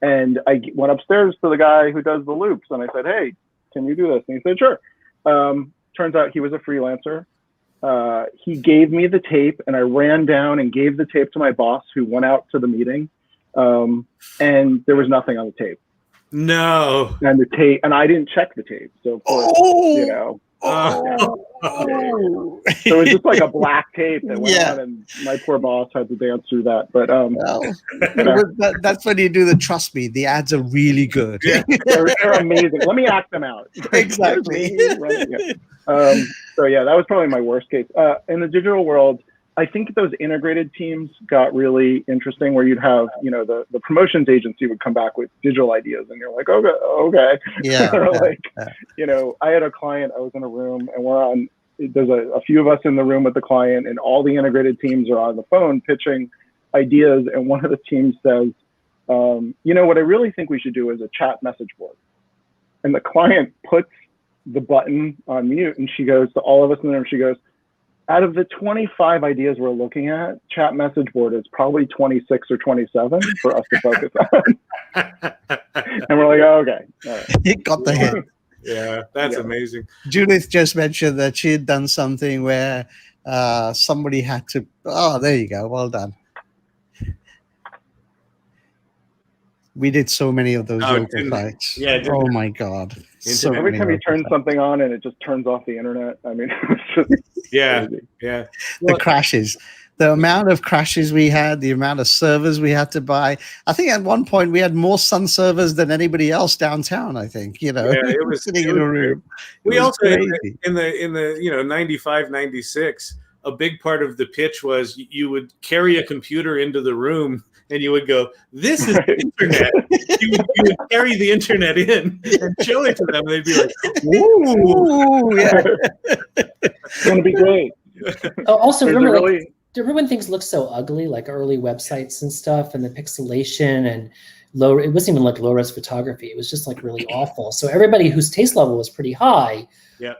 And I went upstairs to the guy who does the loops, and I said, hey, can you do this? And he said, sure. Turns out he was a freelancer. He gave me the tape, and I ran down and gave the tape to my boss, who went out to the meeting. And there was nothing on the tape. No. And the tape, and I didn't check the tape. So of course, so it was just like a black tape that went on, and my poor boss had to dance through that. But that's when you do the trust me. The ads are really good. Yeah, they're amazing. Let me act them out. Exactly. So that was probably my worst case. In the digital world, I think those integrated teams got really interesting, where you'd have, the promotions agency would come back with digital ideas, and you're like, okay. I had a client, I was in a room, and there's a few of us in the room with the client, and all the integrated teams are on the phone pitching ideas, and one of the teams says, you know, what I really think we should do is a chat message board. And the client puts the button on mute, and she goes to all of us in there, and she goes, out of the 25 ideas we're looking at, chat message board is probably 26 or 27 for us to focus on. And we're like, oh, okay. All right. You got the hit. Yeah, that's amazing. Judith just mentioned that she had done something where somebody had to. Oh, there you go. Well done. We did so many of those local fights. Yeah. Oh my God. So every time you turn something on and it just turns off the internet. I mean, it's just crazy. The crashes. The amount of crashes we had, the amount of servers we had to buy. I think at one point we had more Sun servers than anybody else downtown. I think, you know, it was sitting in a room. We also in the 95, 96, a big part of the pitch was you would carry a computer into the room and you would go, "This is the internet." you would carry the internet in and show it to them, and they'd be like, "Ooh, yeah, it's going to be great." Also, remember when things looked so ugly, like early websites and stuff, and the pixelation and low, it wasn't even like low-res photography. It was just like really awful. So everybody whose taste level was pretty high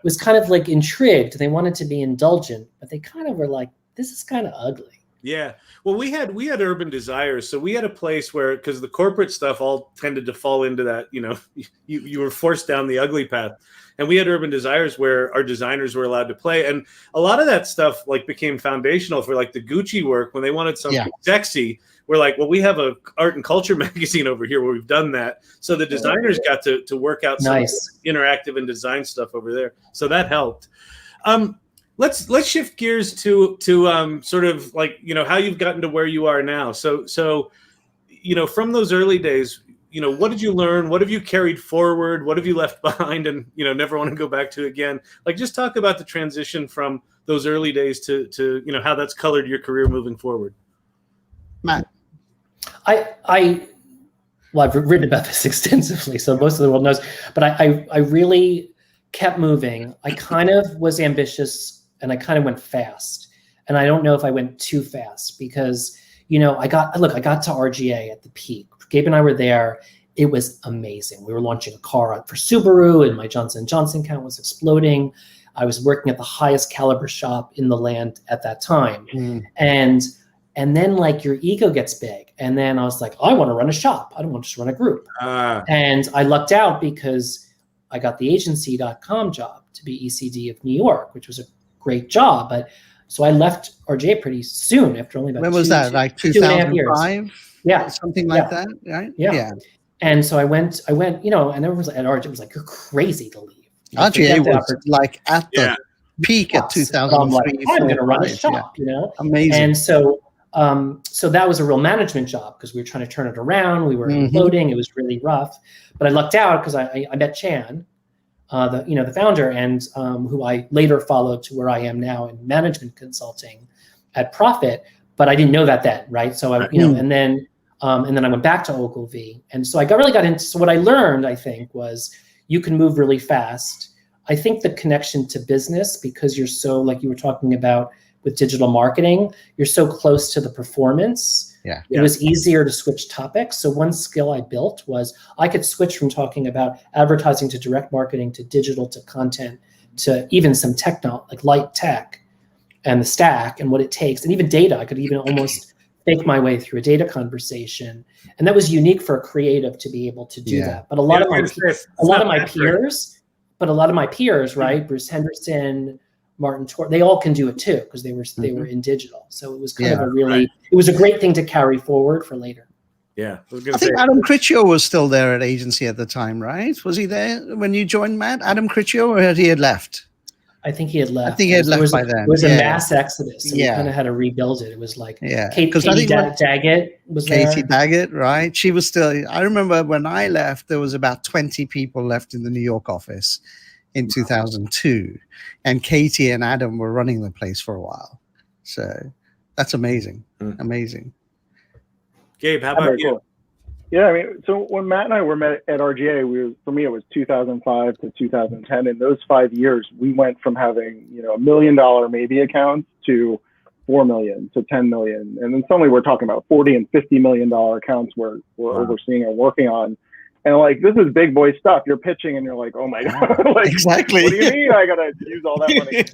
was kind of like intrigued. They wanted to be indulgent, but they kind of were like, this is kind of ugly. Yeah. Well, we had Urban Desires. So we had a place where, because the corporate stuff all tended to fall into that, you know, you were forced down the ugly path. And we had Urban Desires where our designers were allowed to play. And a lot of that stuff like became foundational for like the Gucci work when they wanted something sexy. We're like, well, we have a art and culture magazine over here where we've done that. So the designers got to work out some interactive and design stuff over there. So that helped. Let's shift gears to sort of like, you know, how you've gotten to where you are now. So, you know, from those early days, you know, what did you learn? What have you carried forward? What have you left behind and, you know, never want to go back to again? Like, just talk about the transition from those early days to you know, how that's colored your career moving forward. Matt. Well, I've written about this extensively, so most of the world knows, but I really kept moving. I kind of was ambitious and I kind of went fast. And I don't know if I went too fast because, you know, I got to RGA at the peak. Gabe and I were there. It was amazing. We were launching a car for Subaru and my Johnson & Johnson count was exploding. I was working at the highest caliber shop in the land at that time. And then like your ego gets big. And then I was like, I want to run a shop. I don't want to just run a group. And I lucked out because I got the agency.com job to be ECD of New York, which was a great job. But so I left RGA pretty soon after only about when was that? Like 2005? Yeah. Something like that, right? Yeah. And so I went, you know, and everyone was at RGA was like, you're crazy to leave. RGA was like at the peak at 2003. I'm like, I'm going to run a shop, you know? Amazing. And so that was a real management job because we were trying to turn it around. We were imploding. It was really rough. But I lucked out because I met Chan, the founder, and who I later followed to where I am now in management consulting at Profit. But I didn't know that then, right? So and then I went back to Ogilvy, and so I really got into. So what I learned, I think, was you can move really fast. I think the connection to business, because you're so, like you were talking about with digital marketing, you're so close to the performance. It was easier to switch topics. So one skill I built was I could switch from talking about advertising to direct marketing to digital to content to even some like light tech and the stack and what it takes, and even data. I could even almost fake my way through a data conversation, and that was unique for a creative to be able to do that. But a lot of my peers, right? Bruce Henderson, Martin Tor, they all can do it too because they were in digital. So it was kind of it was a great thing to carry forward for later. Yeah, I think Adam Critchio was still there at agency at the time, right? Was he there when you joined, Matt? Adam Critchio, or had he left? I think he had left. I think he had left by then. It was a mass exodus. So we kind of had to rebuild it. It was like Katie Daggett was there. Katie Daggett, right? She was still. I remember when I left, there was about 20 people left in the New York office in 2002, and Katie and Adam were running the place for a while. So that's amazing. Amazing. Gabe, how about you? Cool. Yeah, I mean, so when Matt and I were met at RGA, for me, it was 2005 to 2010. In those 5 years, we went from having, $1 million maybe accounts to $4 million to $10 million. And then suddenly we're talking about $40 and $50 million accounts we're overseeing and working on. And like, this is big boy stuff. You're pitching and you're like, oh my God, like, exactly. What do you mean I got to use all that money?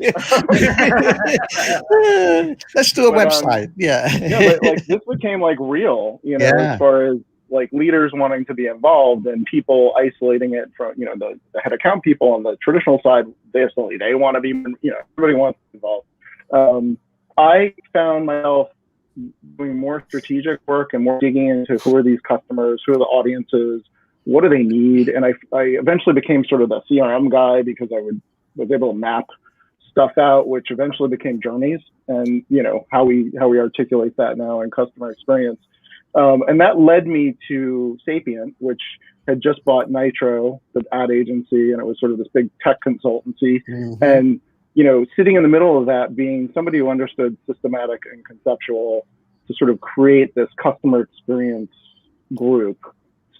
Let's do a website. Yeah, but like this became like real, as far as like leaders wanting to be involved and people isolating it from, the head account people on the traditional side. They want to be, everybody wants to be involved. I found myself doing more strategic work and more digging into who are these customers, who are the audiences, what do they need? And I eventually became sort of the CRM guy because I was able to map stuff out, which eventually became journeys and, how we articulate that now in customer experience. And that led me to Sapient, which had just bought Nitro, the ad agency, and it was sort of this big tech consultancy. Mm-hmm. And, sitting in the middle of that, being somebody who understood systematic and conceptual to sort of create this customer experience group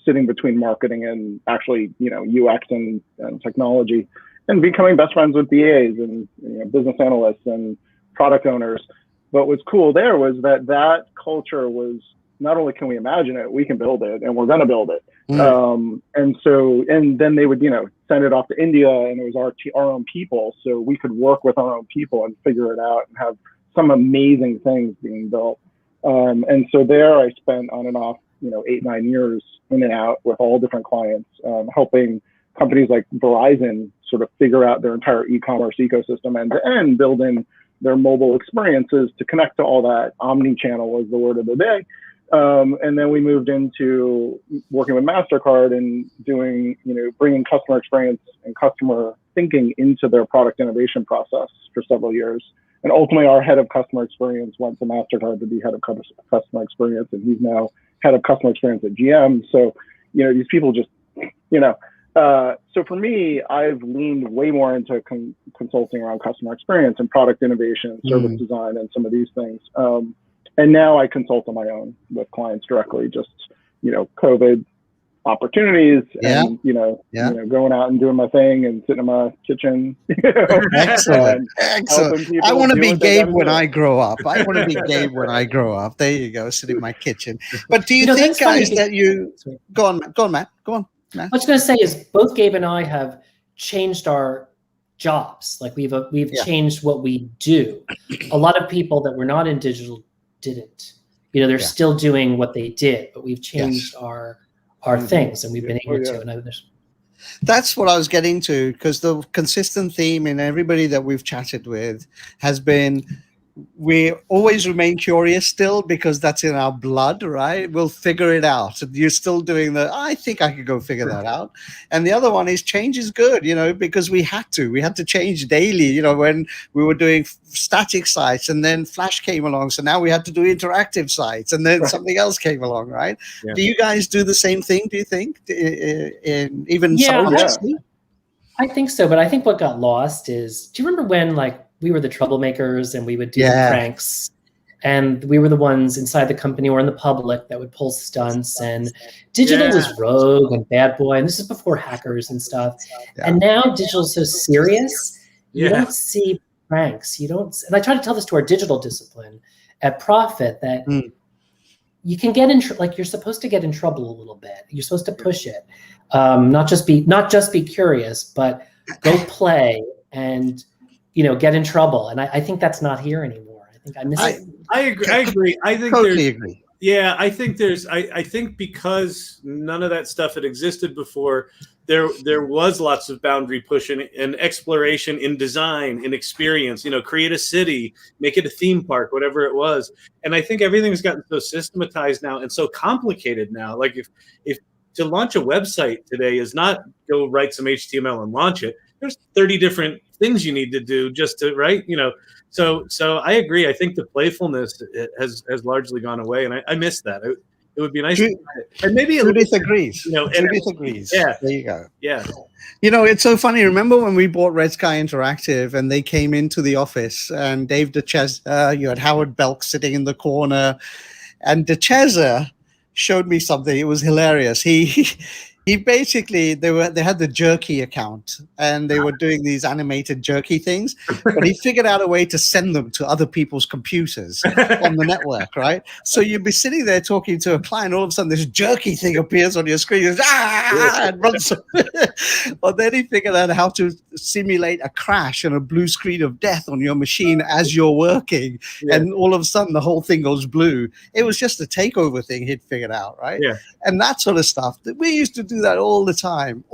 sitting between marketing and actually, UX and technology, and becoming best friends with BAs and business analysts and product owners. But what's cool there was that culture was not only can we imagine it, we can build it, and we're going to build it. Mm. And then they would, send it off to India, and it was our own people. So we could work with our own people and figure it out and have some amazing things being built. And so there I spent on and off, 8-9 years in and out with all different clients, helping companies like Verizon sort of figure out their entire e-commerce ecosystem end to end, build in their mobile experiences to connect to all that. Omni-channel was the word of the day. And then we moved into working with MasterCard and doing, bringing customer experience and customer thinking into their product innovation process for several years. And ultimately, our head of customer experience went to MasterCard to be head of customer experience, and he's now head of customer experience at GM. So, these people just, so for me, I've leaned way more into consulting around customer experience and product innovation, service design, and some of these things. And now I consult on my own with clients directly, just, COVID opportunities and, going out and doing my thing and sitting in my kitchen. Excellent. I want to be Gabe when I grow up. There you go, sitting in my kitchen. But do you think, guys, that you... Go on, Matt. Go on, Matt. What I was going to say is both Gabe and I have changed our jobs. Like we've changed what we do. A lot of people that were not in digital didn't. They're still doing what they did, but we've changed our things, and we've been able to. And that's what I was getting to, because the consistent theme in everybody that we've chatted with has been we always remain curious still, because that's in our blood, right? We'll figure it out. You're still doing I think I could go figure that out. And the other one is change is good, because we had to change daily, when we were doing static sites and then Flash came along. So now we had to do interactive sites and then something else came along, right? Yeah. Do you guys do the same thing, do you think? I think so. But I think what got lost is, do you remember when we were the troublemakers and we would do the pranks, and we were the ones inside the company or in the public that would pull stunts, and digital was rogue and bad boy. And this is before hackers and stuff. Yeah. And now digital is so serious. You don't see pranks. You don't. And I try to tell this to our digital discipline at Profit that you can get in, you're supposed to get in trouble a little bit. You're supposed to push it. Not just be curious, but go play and, get in trouble. And I think that's not here anymore. I think I miss it. I agree. I think totally agree. Yeah, I think I think because none of that stuff had existed before, there was lots of boundary pushing and exploration in design, in experience, create a city, make it a theme park, whatever it was. And I think everything's gotten so systematized now and so complicated now. Like if to launch a website today is not go write some HTML and launch it. There's 30 different things you need to do just to write, So I agree. I think the playfulness has largely gone away, and I miss that. It would be nice. And maybe Judith agrees. Judith agrees. Yeah, there you go. Yeah. It's so funny. Remember when we bought Red Sky Interactive and they came into the office, and Dave DeChesa, you had Howard Belk sitting in the corner, and DeChesa showed me something. It was hilarious. He basically they had the jerky account and they were doing these animated jerky things, but he figured out a way to send them to other people's computers on the network, right? So you'd be sitting there talking to a client, all of a sudden this jerky thing appears on your screen, and runs. But then he figured out how to simulate a crash and a blue screen of death on your machine as you're working, and all of a sudden the whole thing goes blue. It was just a takeover thing he'd figured out, right? Yeah. And that sort of stuff that we used to do that all the time,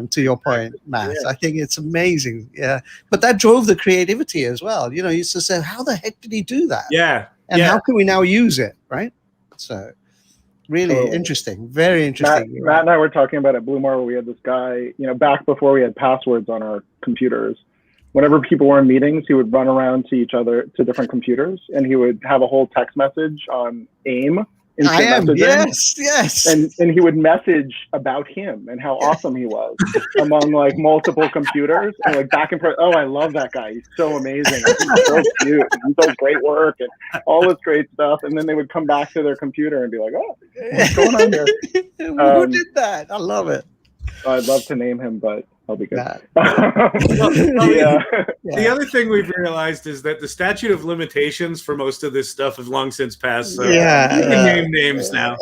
to your point, Matt. I think it's amazing. Yeah. But that drove the creativity as well. You know, you used to say, how the heck did he do that? Yeah. And how can we now use it? Right. So really interesting. Very interesting. Matt and I were talking about at Blue Marble, we had this guy, you know, back before we had passwords on our computers. Whenever people were in meetings, he would run around to each other, to different computers, and he would have a whole text message on AIM. Yes. And he would message about him and how awesome he was among like multiple computers and like back and forth. Oh, I love that guy. He's so amazing. He's so cute. He does great work and all this great stuff. And then they would come back to their computer and be like, "Oh, what's going on here?" Who did that? I love it. I'd love to name him, but I'll be good. The other thing we've realized is that the statute of limitations for most of this stuff have long since passed. So you can name names now.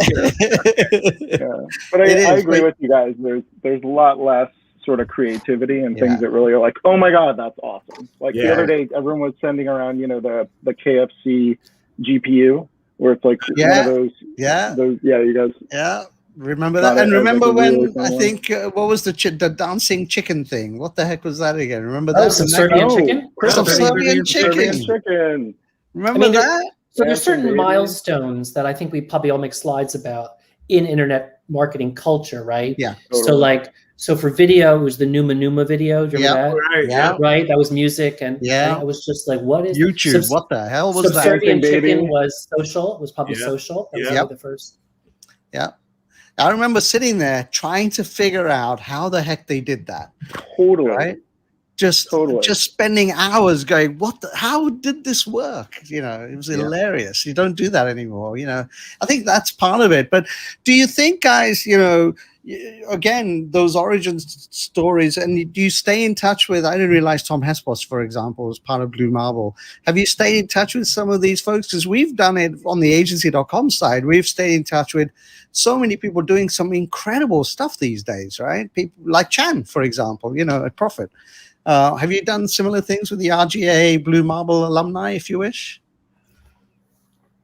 But I agree with you guys. There's a lot less sort of creativity and things that really are like, oh my God, that's awesome. Like the other day, everyone was sending around, you know, the KFC GPU where it's like one of those. You guys. Yeah. Remember that? And remember when I think what was the dancing chicken thing? What the heck was that again? Remember that? Serbian chicken. Serbian chicken. Remember that? So there's certain milestones that I think we probably all make slides about in internet marketing culture, right? Yeah. So for video, it was the Numa video. Do you remember that? Right. That was music, and I was just like, "What is YouTube? What the hell was that?" Serbian chicken was social. It was probably social. That was like the first. Yeah. I remember sitting there trying to figure out how the heck they did that. Totally. Right? Just spending hours going, how did this work? You know, it was hilarious. You don't do that anymore. You know, I think that's part of it. But do you think, guys, you know, again, those origin stories, and do you stay in touch with, I didn't realize Tom Hespos, for example, was part of Blue Marble. Have you stayed in touch with some of these folks? Because we've done it on the agency.com side. We've stayed in touch with so many people doing some incredible stuff these days, right? People like Chan, for example, you know, at Profit. Have you done similar things with the RGA Blue Marble alumni, if you wish?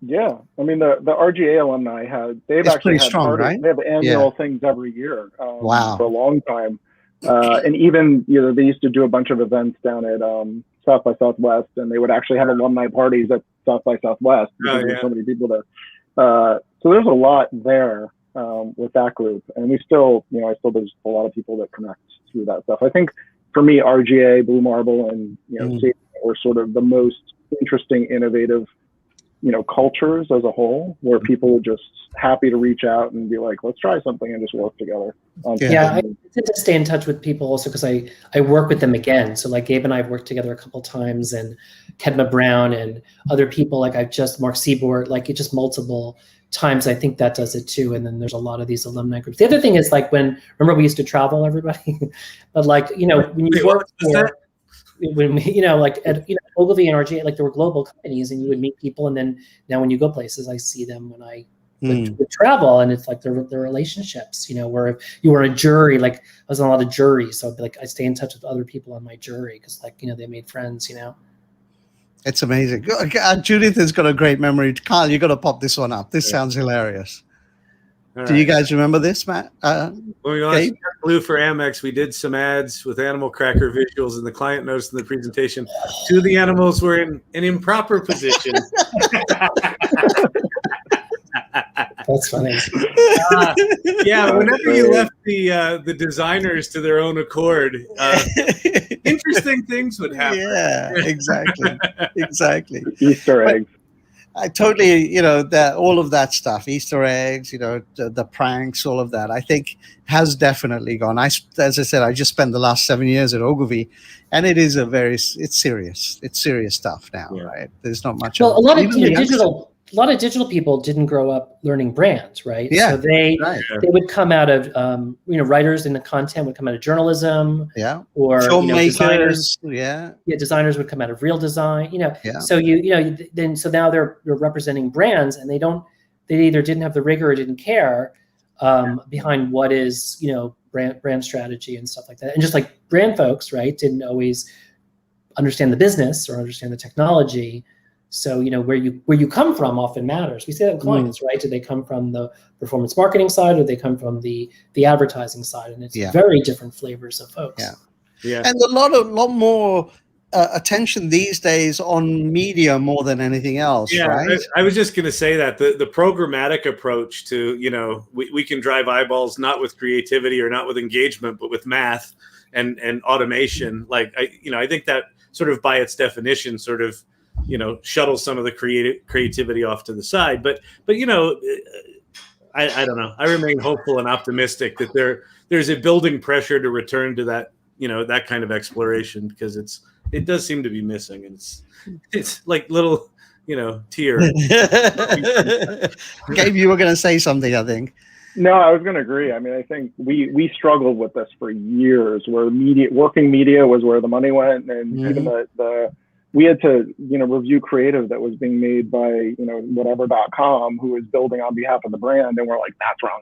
Yeah, I mean the RGA alumni they've actually had strong, right? They have annual things every year for a long time, and even they used to do a bunch of events down at South by Southwest, and they would actually have alumni parties at South by Southwest because there's so many people there. So there's a lot there with that group, and we still there's a lot of people that connect through that stuff. I think for me, RGA, Blue Marble, and were sort of the most interesting, innovative cultures as a whole, where people are just happy to reach out and be like, let's try something and just work together. I tend to stay in touch with people also because I work with them again. So like Gabe and I have worked together a couple of times, and Kedma Brown and other people, like Mark Seaboard, like it just multiple times. I think that does it too. And then there's a lot of these alumni groups. The other thing is like remember we used to travel, everybody, but like, when you work for, when like at Ogilvy and RGA, like there were global companies, and you would meet people, and then now when you go places, I see them when I would travel, and it's like their relationships, where if you were a jury, like I was on a lot of juries, so like I stay in touch with other people on my jury because like they made friends. It's amazing. Judith has got a great memory. Kyle, you got to pop this one up. This sounds hilarious. Do you guys remember this, Matt? When we launched Blue for Amex, we did some ads with animal cracker visuals, and the client noticed in the presentation, two of the animals were in an improper position. That's funny. Whenever you left the designers to their own accord, interesting things would happen. Yeah, exactly. Easter eggs. I totally, that all of that stuff, Easter eggs, the pranks, all of that, I think has definitely gone. As I said, I just spent the last 7 years at Ogilvy, and it is it's serious stuff now, right? There's not much. Well, a lot of digital lot of digital people didn't grow up learning brands, right? Yeah, so they would come out of writers in the content would come out of journalism, or filmmakers, designers would come out of real design, So so now they're representing brands, and they either didn't have the rigor or didn't care behind what is brand strategy and stuff like that, and just like brand folks, right, didn't always understand the business or understand the technology. So, where you come from often matters. We say that with clients, right? Do they come from the performance marketing side, or they come from the advertising side? And it's very different flavors of folks. Yeah. And a lot more attention these days on media more than anything else, right? I was just going to say that the programmatic approach to, we can drive eyeballs, not with creativity or not with engagement, but with math and automation. Like, I think that sort of by its definition sort of, shuttle some of the creativity off to the side. But I don't know. I remain hopeful and optimistic that there's a building pressure to return to that, that kind of exploration, because it does seem to be missing. And it's like little, tear. Gabe, you were going to say something, I think. No, I was going to agree. I mean, I think we struggled with this for years, where working media was where the money went, and even we had to, review creative that was being made by, whatever.com, who was building on behalf of the brand. And we're like, that's wrong.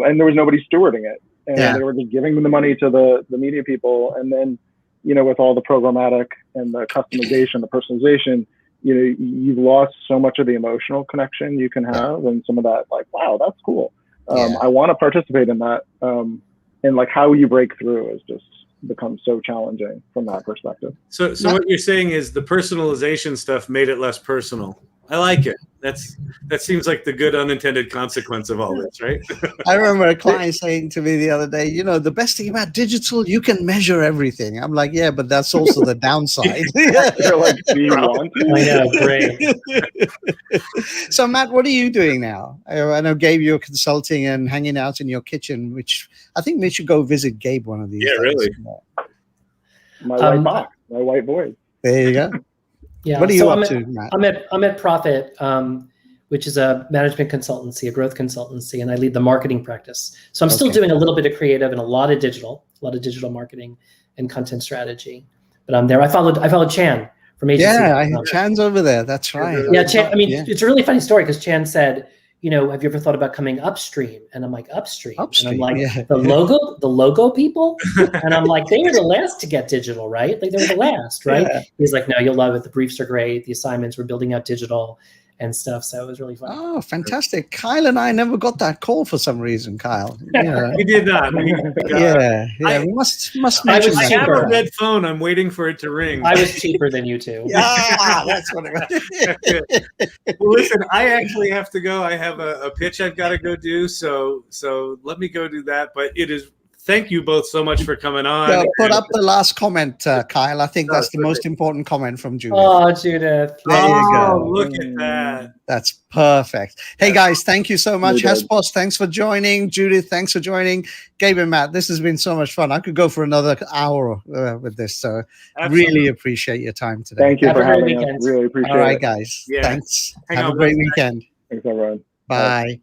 And there was nobody stewarding it. And they were just giving them the money to the media people. And then, with all the programmatic and the customization, the personalization, you've lost so much of the emotional connection you can have, and some of that, like, wow, that's cool. I want to participate in that. And like how you break through is just becomes so challenging from that perspective. So what you're saying is the personalization stuff made it less personal. I like it. That seems like the good unintended consequence of all this, right? I remember a client saying to me the other day, the best thing about digital, you can measure everything. I'm like, yeah, but that's also the downside. They're like, do you want to? I know, great. So Matt, what are you doing now? I know Gabe, you're consulting and hanging out in your kitchen, which I think we should go visit Gabe one of these days. Really. My white box, my white voice. There you go. Yeah. What are you up to, Matt? I'm at Profit, which is a management consultancy, a growth consultancy, and I lead the marketing practice. So I'm still doing a little bit of creative and a lot of digital marketing and content strategy. But I'm there. I followed Chan from agency. Yeah, Chan's over there. That's right. Yeah, Chan. I mean, it's a really funny story, because Chan said, have you ever thought about coming upstream? And I'm like, upstream? And I'm like, the logo people? And I'm like, they were the last to get digital, right? Like, they were the last, right? Yeah. He's like, no, you'll love it. The briefs are great. The assignments, we're building out digital and stuff. So it was really fun. Oh, fantastic. Kyle and I never got that call for some reason, Kyle. Yeah. We did not. We must mention that. I have a red phone. I'm waiting for it to ring. I was cheaper than you two. That's what it was. Well, listen, I actually have to go. I have a pitch I've got to go do. So let me go do that. But thank you both so much for coming on. Put up the last comment, Kyle. I think that's the most important comment from Judith. Oh, Judith. There you go. Look at that. That's perfect. Hey, guys, thank you so much. Hespos, thanks for joining. Judith, thanks for joining. Gabe and Matt, this has been so much fun. I could go for another hour with this. So really appreciate your time today. Thank you for having us. Really appreciate it. All right, guys. Thanks. Have a great weekend. Thanks, everyone. Bye.